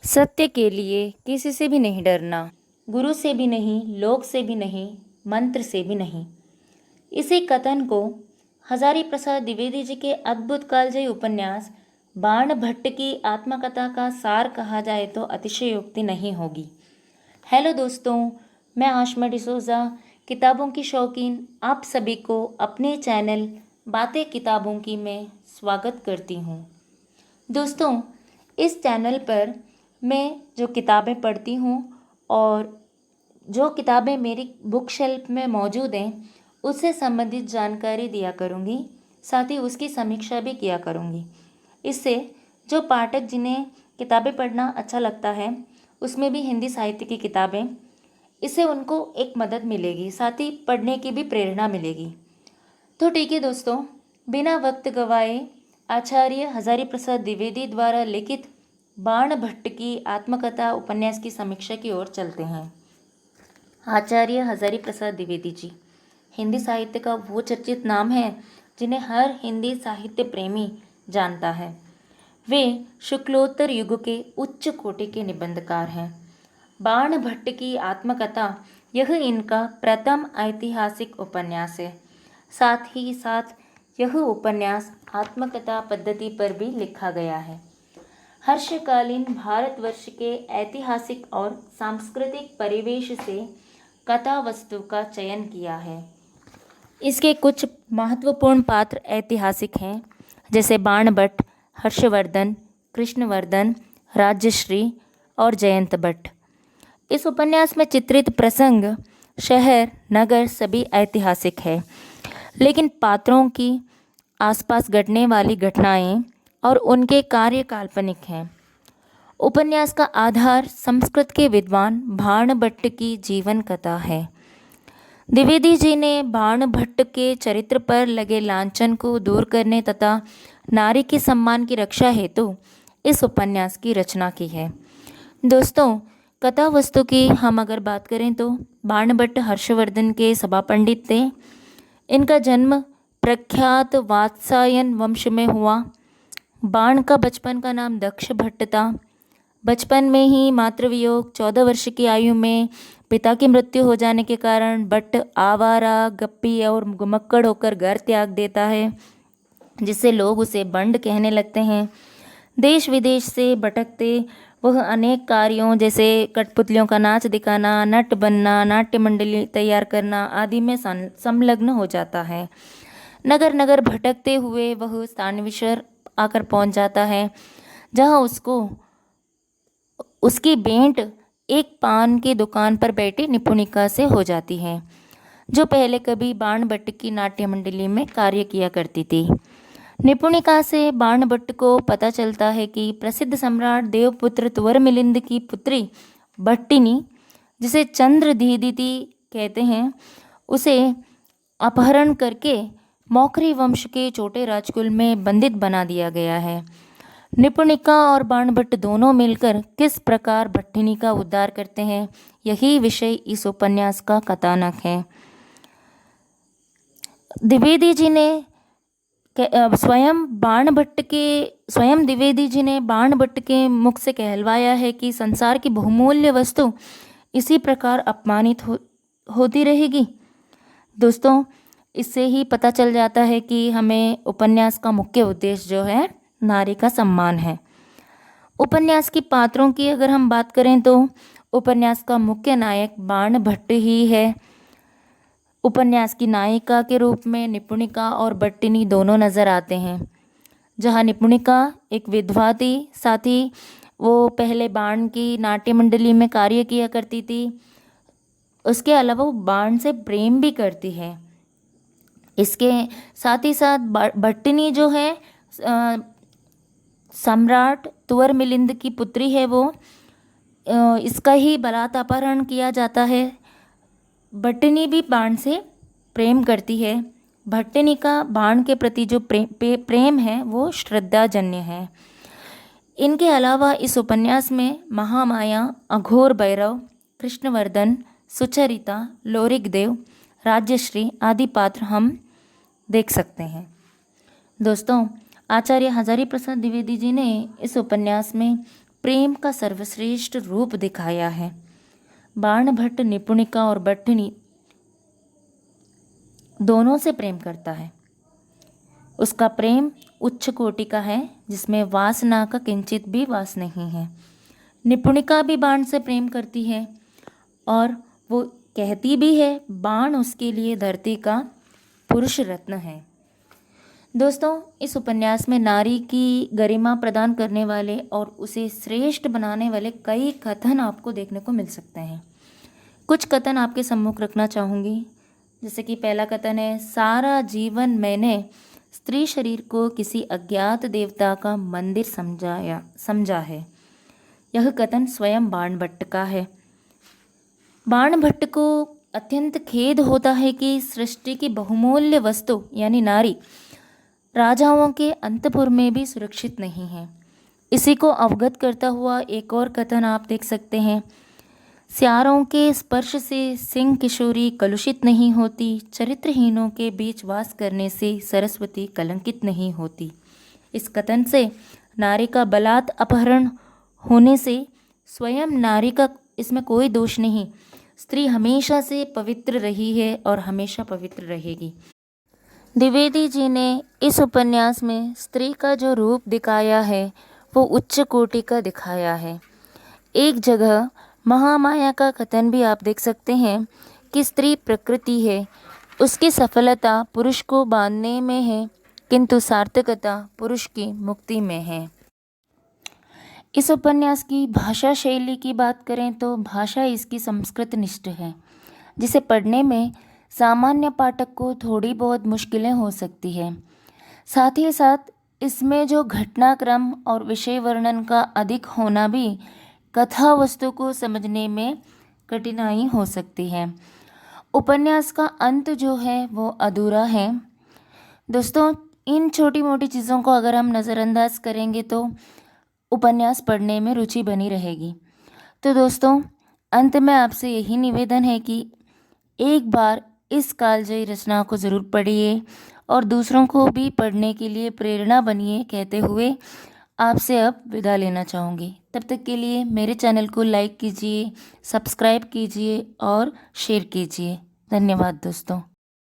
सत्य के लिए किसी से भी नहीं डरना, गुरु से भी नहीं, लोक से भी नहीं, मंत्र से भी नहीं। इसी कथन को हजारी प्रसाद द्विवेदी जी के अद्भुत कालजयी उपन्यास बाण भट्ट की आत्मकथा का सार कहा जाए तो अतिशयोक्ति नहीं होगी। हेलो दोस्तों, मैं आशमा डिसोजा, किताबों की शौकीन आप सभी को अपने चैनल बातें किताबों की में स्वागत करती हूँ। दोस्तों, इस चैनल पर मैं जो किताबें पढ़ती हूँ और जो किताबें मेरी बुक शेल्फ में मौजूद हैं उससे संबंधित जानकारी दिया करूँगी, साथ ही उसकी समीक्षा भी किया करूँगी। इससे जो पाठक जिन्हें किताबें पढ़ना अच्छा लगता है, उसमें भी हिंदी साहित्य की किताबें, इससे उनको एक मदद मिलेगी, साथ ही पढ़ने की भी प्रेरणा मिलेगी। तो ठीक है दोस्तों, बिना वक्त गवाए आचार्य हजारी प्रसाद द्विवेदी द्वारा लिखित बाण भट्ट की आत्मकथा उपन्यास की समीक्षा की ओर चलते हैं। आचार्य हजारी प्रसाद द्विवेदी जी हिंदी साहित्य का वो चर्चित नाम है जिन्हें हर हिंदी साहित्य प्रेमी जानता है। वे शुक्लोत्तर युग के उच्च कोटि के निबंधकार हैं। बाण भट्ट की आत्मकथा यह इनका प्रथम ऐतिहासिक उपन्यास है। साथ ही साथ यह उपन्यास आत्मकथा पद्धति पर भी लिखा गया है। हर्षकालीन भारतवर्ष के ऐतिहासिक और सांस्कृतिक परिवेश से कथा वस्तु का चयन किया है। इसके कुछ महत्वपूर्ण पात्र ऐतिहासिक हैं, जैसे बाण भट्ट, हर्षवर्धन, कृष्णवर्धन, राज्यश्री और जयंत भट्ट। इस उपन्यास में चित्रित प्रसंग, शहर, नगर सभी ऐतिहासिक है, लेकिन पात्रों की आसपास घटने वाली घटनाएं और उनके कार्य काल्पनिक हैं। उपन्यास का आधार संस्कृत के विद्वान बाण भट्ट की जीवन कथा है। द्विवेदी जी ने बाण भट्ट के चरित्र पर लगे लांछन को दूर करने तथा नारी के सम्मान की रक्षा हेतु इस उपन्यास की रचना की है। दोस्तों, कथा वस्तु की हम अगर बात करें तो बाण भट्ट हर्षवर्धन के सभा पंडित थे। इनका जन्म प्रख्यात वात्सायन वंश में हुआ। बाण का बचपन का नाम दक्ष भट्ट था। बचपन में ही मातृवियोग, 14 वर्ष की आयु में पिता की मृत्यु हो जाने के कारण भट्ट आवारा, गप्पी और घुमक्कड़ होकर घर त्याग देता है, जिससे लोग उसे बंड कहने लगते हैं। देश विदेश से भटकते वह अनेक कार्यों जैसे कठपुतलियों का नाच दिखाना, नट बनना, नाट्य मंडली तैयार करना आदि में संलग्न हो जाता है। नगर नगर भटकते हुए वह स्थानेश्वर आकर पहुंच जाता है, जहां उसको उसकी भेंट एक पान की दुकान पर बैठी निपुणिका से हो जाती है, जो पहले कभी बाण भट्ट की नाट्य मंडली में कार्य किया करती थी। निपुणिका से बाण भट्ट को पता चलता है कि प्रसिद्ध सम्राट देवपुत्र तुवर मिलिंद की पुत्री भट्टिनी, जिसे चंद्रदीदिति कहते हैं, उसे अपहरण करके मौखरी वंश के छोटे राजकुल में बंदित बना दिया गया है। निपुणिका और बाण भट्ट दोनों मिलकर किस प्रकार भट्टिनी का उद्धार करते हैं, यही विषय इस उपन्यास का कथानक है। द्विवेदी जी ने स्वयं द्विवेदी जी ने बाण भट्ट के मुख से कहलवाया है कि संसार की बहुमूल्य वस्तु इसी प्रकार अपमानित होती रहेगी। दोस्तों, इससे ही पता चल जाता है कि हमें उपन्यास का मुख्य उद्देश्य जो है नारी का सम्मान है। उपन्यास की पात्रों की अगर हम बात करें तो उपन्यास का मुख्य नायक बाण भट्ट ही है। उपन्यास की नायिका के रूप में निपुणिका और भट्टिनी दोनों नज़र आते हैं। जहां निपुणिका एक विधवा थी, साथ ही वो पहले बाण की नाट्य मंडली में कार्य किया करती थी। उसके अलावा वो बाण से प्रेम भी करती है। इसके साथ ही साथ भट्टिनी जो है सम्राट तुवर मिलिंद की पुत्री है। वो इसका ही बलात् अपहरण किया जाता है। भट्टिनी भी बाण से प्रेम करती है। भट्टिनी का बाण के प्रति जो प्रेम है वो श्रद्धाजन्य है। इनके अलावा इस उपन्यास में महामाया, अघोर भैरव, कृष्णवर्धन, सुचरिता, लोरिक देव, राज्यश्री आदि पात्र हम देख सकते हैं। दोस्तों, आचार्य हजारी प्रसाद द्विवेदी जी ने इस उपन्यास में प्रेम का सर्वश्रेष्ठ रूप दिखाया है। बाणभट्ट निपुणिका और भट्टिनी दोनों से प्रेम करता है। उसका प्रेम उच्च कोटि का है, जिसमें वासना का किंचित भी वास नहीं है। निपुणिका भी बाण से प्रेम करती है और वो कहती भी है बाण उसके लिए धरती का पुरुष रत्न है। दोस्तों, इस उपन्यास में नारी की गरिमा प्रदान करने वाले और उसे श्रेष्ठ बनाने वाले कई कथन आपको देखने को मिल सकते हैं। कुछ कथन आपके सम्मुख रखना चाहूँगी। जैसे कि पहला कथन है, सारा जीवन मैंने स्त्री शरीर को किसी अज्ञात देवता का मंदिर समझा है। यह कथन स्वयं बाणभट्ट का है। बाणभट्ट को अत्यंत खेद होता है कि सृष्टि की बहुमूल्य वस्तु यानी नारी राजाओं के अंतपुर में भी सुरक्षित नहीं है। इसी को अवगत करता हुआ एक और कथन आप देख सकते हैं, स्यारों के स्पर्श से सिंह किशोरी कलुषित नहीं होती, चरित्रहीनों के बीच वास करने से सरस्वती कलंकित नहीं होती। इस कथन से नारी का बलात् अपहरण होने से स्वयं नारी का इसमें कोई दोष नहीं। स्त्री हमेशा से पवित्र रही है और हमेशा पवित्र रहेगी। द्विवेदी जी ने इस उपन्यास में स्त्री का जो रूप दिखाया है वो उच्च कोटि का दिखाया है। एक जगह महामाया का कथन भी आप देख सकते हैं कि स्त्री प्रकृति है, उसकी सफलता पुरुष को बांधने में है, किंतु सार्थकता पुरुष की मुक्ति में है। इस उपन्यास की भाषा शैली की बात करें तो भाषा इसकी संस्कृत निष्ठ है, जिसे पढ़ने में सामान्य पाठक को थोड़ी बहुत मुश्किलें हो सकती है। साथ ही साथ इसमें जो घटनाक्रम और विषय वर्णन का अधिक होना भी कथा वस्तु को समझने में कठिनाई हो सकती है। उपन्यास का अंत जो है वो अधूरा है। दोस्तों, इन छोटी मोटी चीज़ों को अगर हम नज़रअंदाज करेंगे तो उपन्यास पढ़ने में रुचि बनी रहेगी। तो दोस्तों, अंत में आपसे यही निवेदन है कि एक बार इस कालजयी रचना को ज़रूर पढ़िए और दूसरों को भी पढ़ने के लिए प्रेरणा बनिए कहते हुए आपसे अब विदा लेना चाहूँगी। तब तक के लिए मेरे चैनल को लाइक कीजिए, सब्सक्राइब कीजिए और शेयर कीजिए। धन्यवाद दोस्तों।